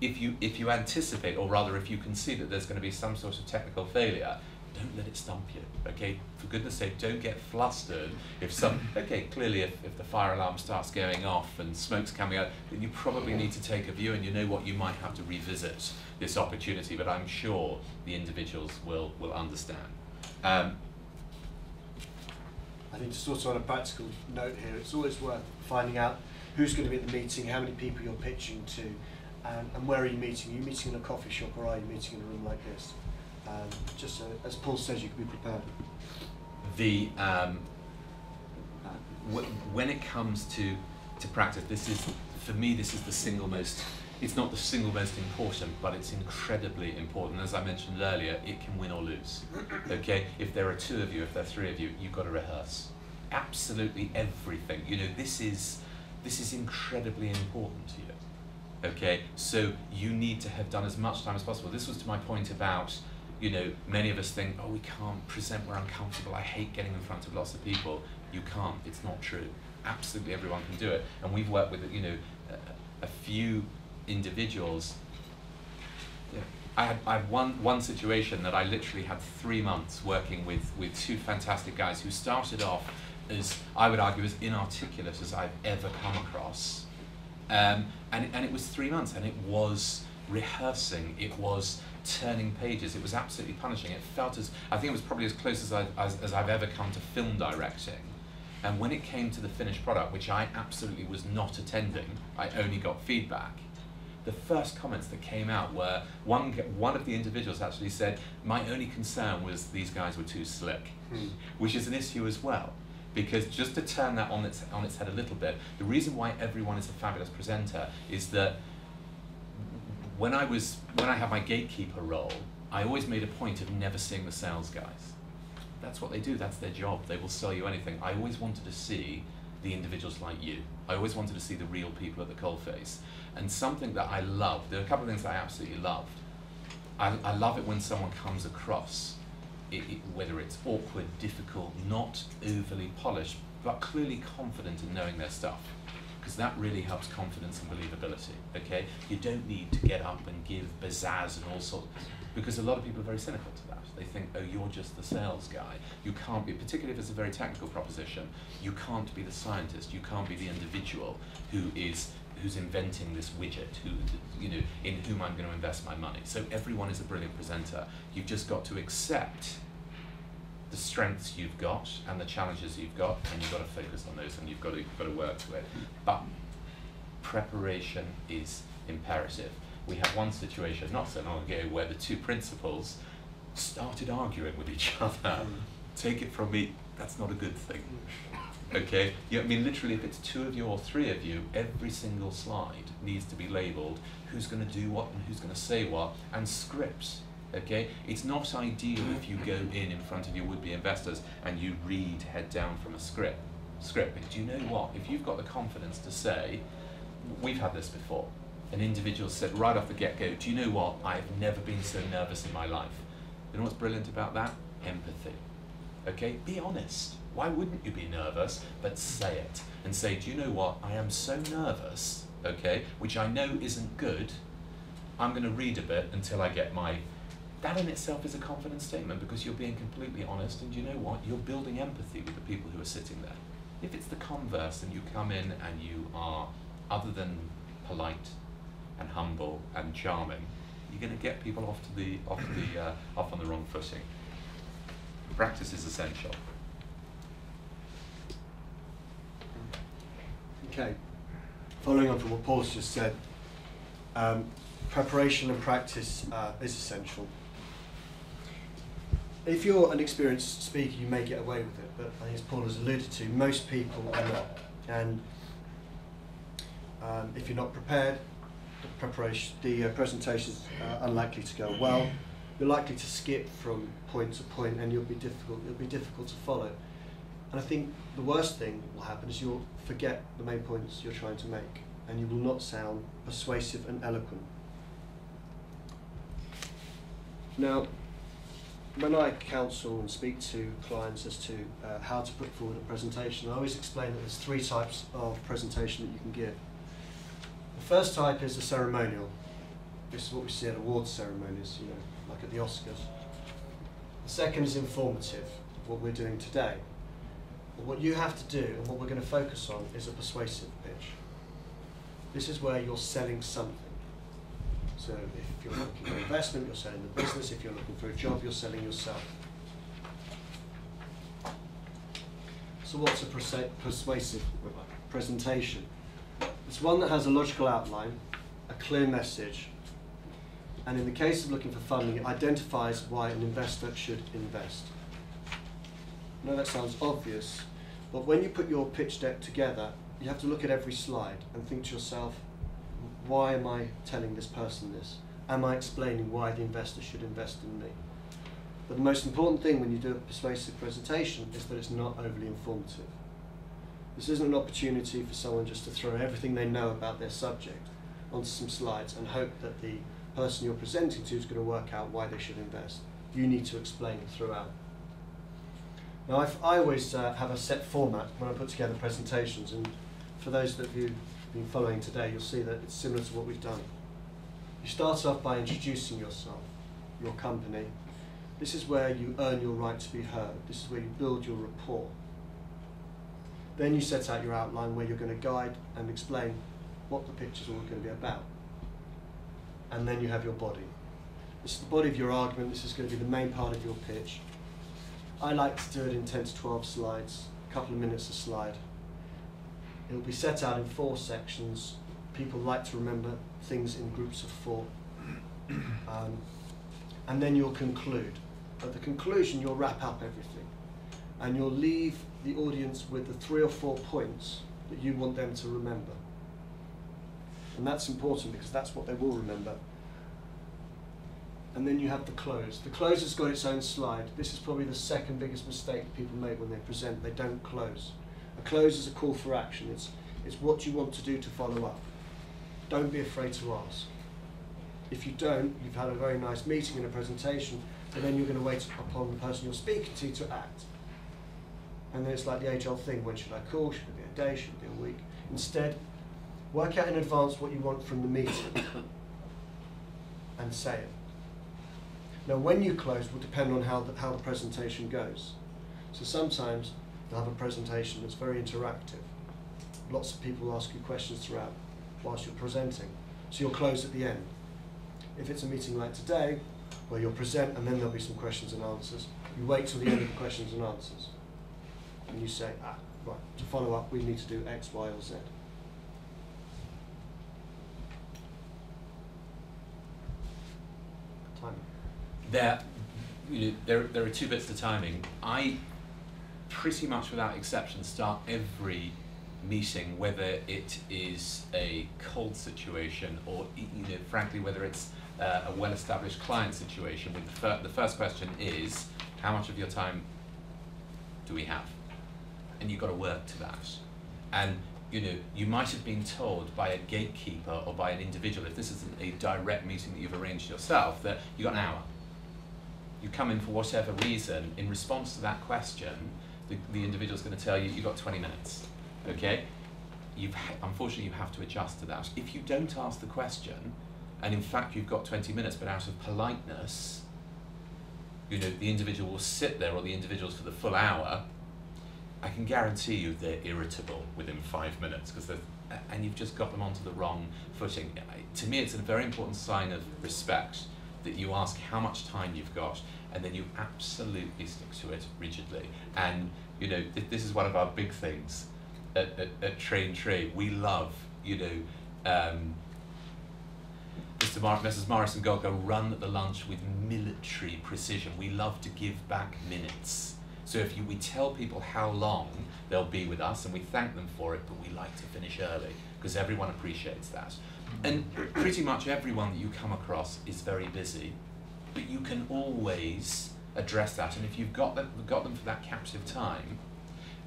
if you anticipate, or rather if you can see that there's going to be some sort of technical failure, don't let it stump you. Okay, for goodness sake, don't get flustered if clearly if the fire alarm starts going off and smoke's coming out, then you probably need to take a view, and you know what, you might have to revisit this opportunity, but I'm sure the individuals will understand.
I think just also on a practical note here, it's always worth finding out who's going to be at the meeting, how many people you're pitching to, and where are you meeting? Are you meeting in a coffee shop, or are you meeting in a room like this? Just so, as Paul says, you can be prepared.
When it comes to practice, for me this is the single most, it's not the single most important, but it's incredibly important. As I mentioned earlier, it can win or lose. Okay, if there are two of you, if there are three of you, you've got to rehearse absolutely everything. This is incredibly important to you. Okay, so you need to have done as much time as possible. This was to my point about, many of us think, oh, we can't present, we're uncomfortable, I hate getting in front of lots of people. You can't, it's not true. Absolutely everyone can do it. And we've worked with, a few individuals. I had one situation that I literally had 3 months working with two fantastic guys who started off as, I would argue, as inarticulate as I've ever come across. And it was 3 months, and it was rehearsing, it was turning pages, it was absolutely punishing. It felt I think it was probably as close as I've ever come to film directing. And when it came to the finished product, which I absolutely was not attending, I only got feedback, the first comments that came out were, one of the individuals actually said, my only concern was these guys were too slick, which is an issue as well. Because just to turn that on its head a little bit, the reason why everyone is a fabulous presenter is that when I had my gatekeeper role, I always made a point of never seeing the sales guys. That's what they do, that's their job, they will sell you anything. I always wanted to see the individuals like you. I always wanted to see the real people at the coalface. And something that I loved, there are a couple of things that I absolutely loved. I love it when someone comes across, whether it's awkward, difficult, not overly polished, but clearly confident in knowing their stuff. Because that really helps confidence and believability, okay? You don't need to get up and give pizzazz and all sorts, because a lot of people are very cynical to that. They think, oh, you're just the sales guy. You can't be, particularly if it's a very technical proposition, you can't be the scientist, you can't be the individual who's inventing this widget, in whom I'm going to invest my money. So everyone is a brilliant presenter. You've just got to accept the strengths you've got and the challenges you've got, and you've got to focus on those, and you've got to work to it. But preparation is imperative. We had one situation not so long ago where the two principals started arguing with each other. Take it from me, that's not a good thing. Okay, literally, if it's two of you or three of you, every single slide needs to be labelled who's going to do what and who's going to say what, and scripts. Okay, it's not ideal if you go in front of your would-be investors and you read head down from a script. But do you know what? If you've got the confidence to say, we've had this before, an individual said right off the get-go, do you know what? I've never been so nervous in my life. You know what's brilliant about that? Empathy. Okay, be honest. Why wouldn't you be nervous? But say it and say, do you know what? I am so nervous, okay, which I know isn't good. I'm going to read a bit until I get my... That in itself is a confident statement because you're being completely honest, and you know what? You're building empathy with the people who are sitting there. If it's the converse and you come in and you are, other than polite and humble and charming, you're going to get people off on the wrong footing. Practice is essential.
Okay, following on from what Paul's just said, preparation and practice is essential. If you're an experienced speaker, you may get away with it, but I think as Paul has alluded to, most people are not. And if you're not prepared, the presentation's unlikely to go well. You're likely to skip from point to point, and it'll be difficult to follow. And I think the worst thing that will happen is you'll forget the main points you're trying to make, and you will not sound persuasive and eloquent. Now, when I counsel and speak to clients as to how to put forward a presentation, I always explain that there's 3 types of presentation that you can give. The first type is the ceremonial. This is what we see at awards ceremonies, you know, like at the Oscars. The second is informative, what we're doing today. But what you have to do, and what we're going to focus on, is a persuasive pitch. This is where you're selling something. So if you're looking for investment, you're selling the business. If you're looking for a job, you're selling yourself. So what's a persuasive presentation? It's one that has a logical outline, a clear message, and in the case of looking for funding, it identifies why an investor should invest. I know that sounds obvious, but when you put your pitch deck together, you have to look at every slide and think to yourself, why am I telling this person this? Am I explaining why the investor should invest in me? But the most important thing when you do a persuasive presentation is that it's not overly informative. This isn't an opportunity for someone just to throw everything they know about their subject onto some slides and hope that the person you're presenting to is going to work out why they should invest. You need to explain it throughout. Now, I always have a set format when I put together presentations, and for those of you who've been following today, you'll see that it's similar to what we've done. You start off by introducing yourself, your company. This is where you earn your right to be heard. This is where you build your rapport. Then you set out your outline where you're going to guide and explain what the pitch is all going to be about. And then you have your body. This is the body of your argument. This is going to be the main part of your pitch. I like to do it in 10 to 12 slides, a couple of minutes a slide. It will be set out in 4 sections. People like to remember things in groups of 4. And then you'll conclude. At the conclusion, you'll wrap up everything. And you'll leave the audience with the 3 or 4 points that you want them to remember. And that's important because that's what they will remember. And then you have the close. The close has got its own slide. This is probably the second biggest mistake people make when they present. They don't close. A close is a call for action. It's what you want to do to follow up. Don't be afraid to ask. If you don't, you've had a very nice meeting and a presentation, and then you're going to wait upon the person you're speaking to act. And then it's like the age-old thing, when should I call? Should it be a day? Should it be a week? Instead, work out in advance what you want from the meeting and say it. Now, when you close will depend on how the presentation goes. So sometimes you'll have a presentation that's very interactive. Lots of people ask you questions throughout whilst you're presenting. So you'll close at the end. If it's a meeting like today, where you'll present and then there'll be some questions and answers, you wait till the end of the questions and answers. And you say, right, to follow up, we need to do X, Y, or Z. Timing.
There are 2 bits to timing. I pretty much without exception start every meeting, whether it is a cold situation or frankly whether it's a well-established client situation, with the first question is, how much of your time do we have? And you've got to work to that. And you might have been told by a gatekeeper or by an individual, if this isn't a direct meeting that you've arranged yourself, that you've got an hour. You come in for whatever reason, in response to that question, the individual's going to tell you, you've got 20 minutes, okay? Unfortunately, you have to adjust to that. If you don't ask the question, and in fact you've got 20 minutes, but out of politeness, the individual will sit there, or the individuals for the full hour, I can guarantee you they're irritable within 5 minutes, and you've just got them onto the wrong footing. To me, it's a very important sign of respect that you ask how much time you've got, and then you absolutely stick to it rigidly. And this is one of our big things at Train Trade. We love, Messrs. Morris and Golgo run the lunch with military precision. We love to give back minutes. So if we tell people how long they'll be with us, and we thank them for it, but we like to finish early, because everyone appreciates that. And pretty much everyone that you come across is very busy, but you can always address that. And if you've got them for that captive time,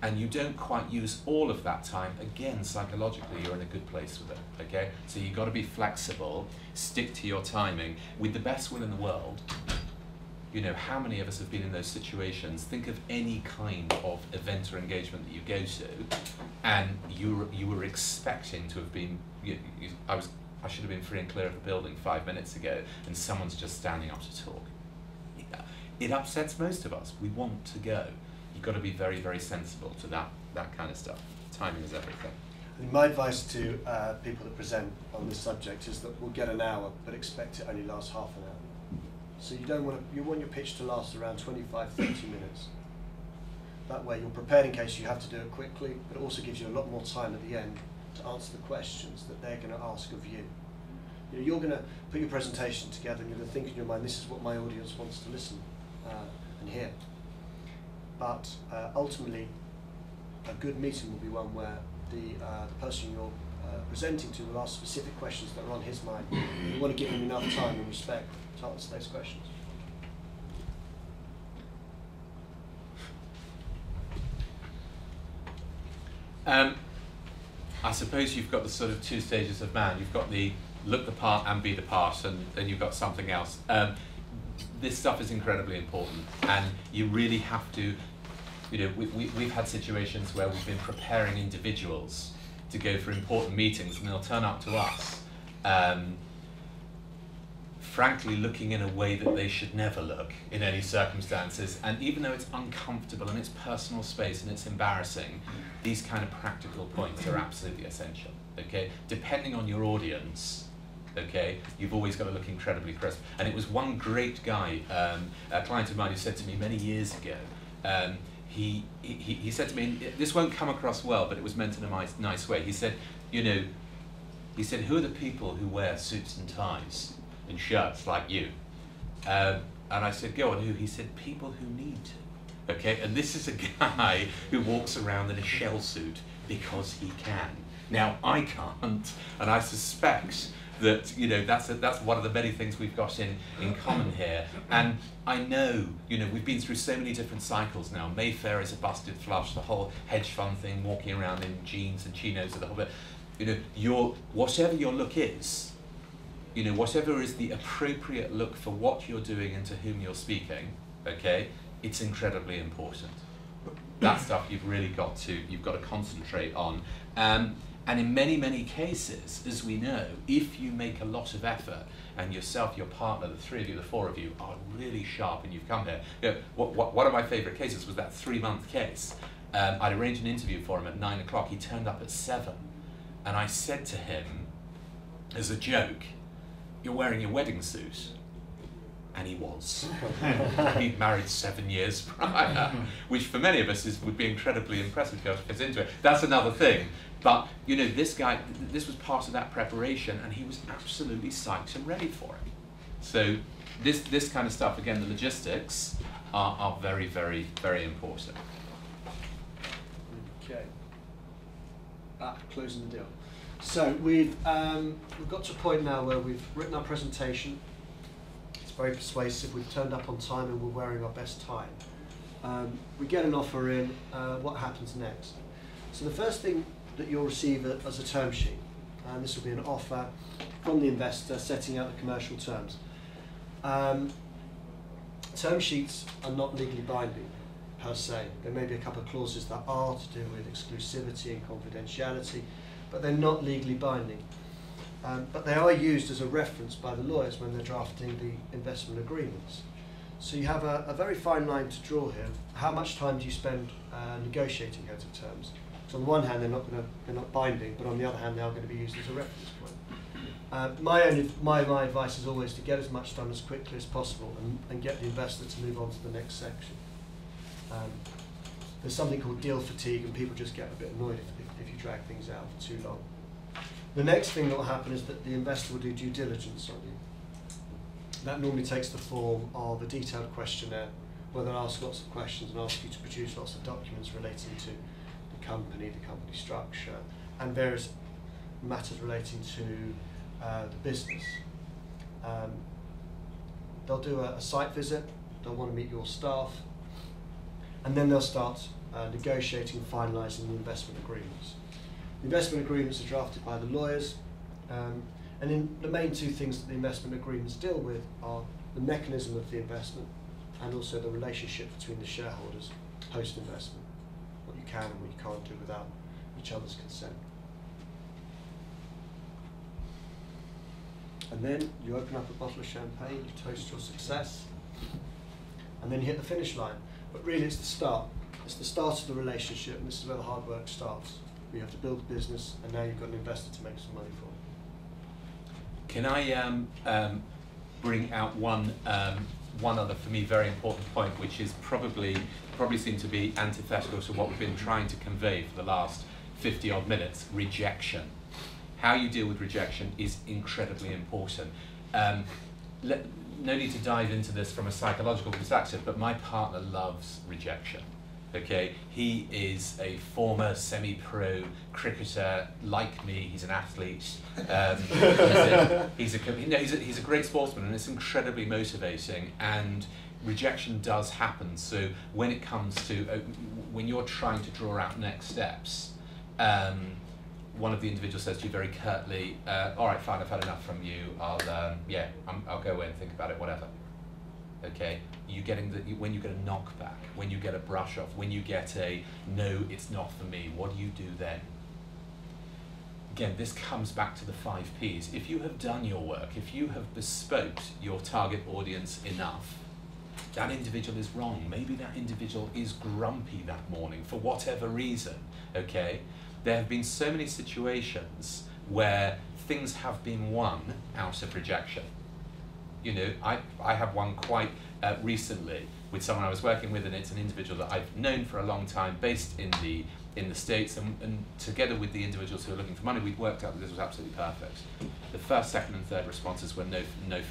and you don't quite use all of that time, again, psychologically, you're in a good place with it, okay? So you've got to be flexible, stick to your timing. With the best will in the world, how many of us have been in those situations? Think of any kind of event or engagement that you go to, and you were expecting to have been, I should have been free and clear of the building 5 minutes ago, and someone's just standing up to talk. It upsets most of us. We want to go. You've got to be very, very sensible to that kind of stuff. Timing is everything.
And my advice to people that present on this subject is that we'll get an hour, but expect it only lasts half an hour. So you want your pitch to last around 25, 30 minutes. That way you're prepared in case you have to do it quickly, but it also gives you a lot more time at the end to answer the questions that they're going to ask of you. You're going to put your presentation together, and you're going to think in your mind, this is what my audience wants to listen and hear. But ultimately, a good meeting will be one where the person you're presenting to will ask specific questions that are on his mind. You want to give him enough time and respect to answer those questions.
I suppose you've got the sort of two stages of man. You've got the look the part and be the part, and then you've got something else. This stuff is incredibly important, and you really have to, we've had situations where we've been preparing individuals to go for important meetings, and they'll turn up to us, frankly looking in a way that they should never look in any circumstances. And even though it's uncomfortable and it's personal space and it's embarrassing, these kind of practical points are absolutely essential, okay? Depending on your audience, okay, you've always got to look incredibly crisp. And it was one great guy, a client of mine, who said to me many years ago, he said to me, this won't come across well, but it was meant in a nice way. He said, he said, who are the people who wear suits and ties and shirts like you? And I said, go on, who? He said, people who need to. Okay, and this is a guy who walks around in a shell suit because he can. Now, I can't, and I suspect that that's one of the many things we've got in common here. And I know, we've been through so many different cycles now. Mayfair is a busted flush, the whole hedge fund thing, walking around in jeans and chinos and the whole bit. Whatever your look is, whatever is the appropriate look for what you're doing and to whom you're speaking, okay, it's incredibly important. That stuff you've got to concentrate on. And in many, many cases, as we know, if you make a lot of effort and yourself, your partner, the three of you, the four of you are really sharp and you've come here. One of my favourite cases was that 3-month case. I'd arranged an interview for him at 9 o'clock. He turned up at 7. And I said to him, as a joke, you're wearing your wedding suit. And he was. He'd married 7 years prior, which for many of us would be incredibly impressive to go into it. That's another thing. But, this guy, this was part of that preparation, and he was absolutely psyched and ready for it. So this kind of stuff, again, the logistics are very, very, very important.
Okay. Closing the deal. So we've got to a point now where we've written our presentation, very persuasive. We've turned up on time and we're wearing our best tie. We get an offer in. What happens next? So the first thing that you'll receive as a term sheet, and this will be an offer from the investor setting out the commercial terms. Term sheets are not legally binding per se. There may be a couple of clauses that are to do with exclusivity and confidentiality, but they're not legally binding. But they are used as a reference by the lawyers when they're drafting the investment agreements. So you have a very fine line to draw here. How much time do you spend negotiating heads of terms? So on the one hand, they're not binding, but on the other hand, they are going to be used as a reference point. My advice is always to get as much done as quickly as possible and get the investor to move on to the next section. There's something called deal fatigue, and people just get a bit annoyed if you drag things out for too long. The next thing that will happen is that the investor will do due diligence on you. That normally takes the form of a detailed questionnaire where they'll ask lots of questions and ask you to produce lots of documents relating to the company structure, and various matters relating to the business. They'll do a site visit, they'll want to meet your staff, and then they'll start negotiating and finalising the investment agreements. The investment agreements are drafted by the lawyers, and in the main two things that the investment agreements deal with are the mechanism of the investment and also the relationship between the shareholders post-investment, what you can and what you can't do without each other's consent. And then you open up a bottle of champagne, you toast your success, and then you hit the finish line. But really it's the start. It's the start of the relationship, and this is where the hard work starts. You have to build a business, and now you've got an investor to make some money for.
Can I bring out one other, for me, very important point, which is probably seemed to be antithetical to what we've been trying to convey for the last 50-odd minutes: rejection. How you deal with rejection is incredibly important. No need to dive into this from a psychological perspective, but my partner loves rejection. Okay, he is a former semi-pro cricketer like me. He's an athlete. He's a great sportsman, and it's incredibly motivating. And rejection does happen. So when it comes to when you're trying to draw out next steps, one of the individuals says to you very curtly, "All right, fine, I've had enough from you. I'll go away and think about it, whatever." Okay, when you get a knockback, when you get a brush off, when you get a "no, it's not for me," what do you do then? Again, this comes back to the 5 Ps. If you have done your work, if you have bespoke your target audience enough, that individual is wrong. Maybe that individual is grumpy that morning for whatever reason. Okay, there have been so many situations where things have been won out of rejection. You know, I have one quite recently with someone I was working with, and it's an individual that I've known for a long time, based in the States, and together with the individuals who are looking for money, we'd worked out that this was absolutely perfect. The first, second, and third responses were no,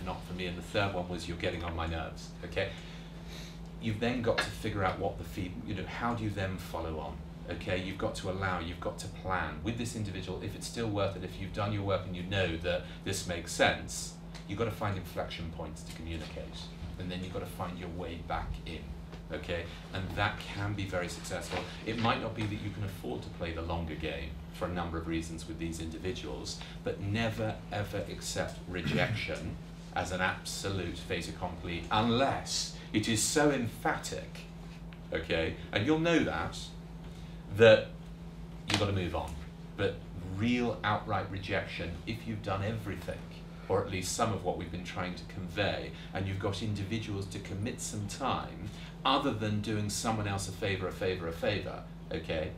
not for me, and the third one was "you're getting on my nerves." Okay, you've then got to figure out what how do you then follow on? Okay, you've got to plan with this individual. If it's still worth it, if you've done your work and you know that this makes sense, you've got to find inflection points to communicate, and then you've got to find your way back in. Okay, and that can be very successful. It might not be that you can afford to play the longer game for a number of reasons with these individuals, but never ever accept rejection as an absolute fait accompli unless it is so emphatic, okay, and you'll know that you've got to move on. But real outright rejection, if you've done everything, or at least some of what we've been trying to convey, and you've got individuals to commit some time, other than doing someone else a favour, okay,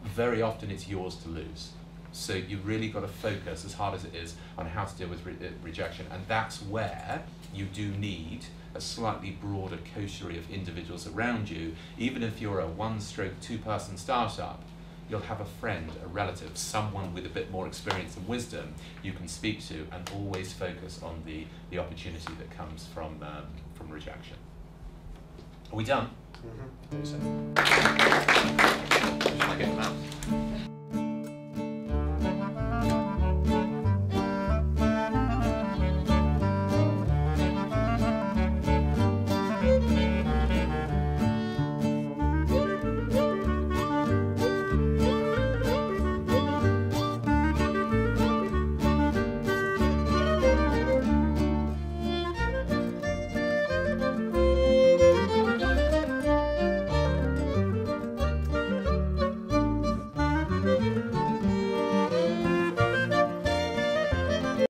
very often it's yours to lose. So you've really got to focus, as hard as it is, on how to deal with rejection, and that's where you do need a slightly broader coterie of individuals around you. Even if you're a one-stroke, two-person startup, you'll have a friend, a relative, someone with a bit more experience and wisdom you can speak to, and always focus on the opportunity that comes from rejection. Are we done?
Mm-hmm.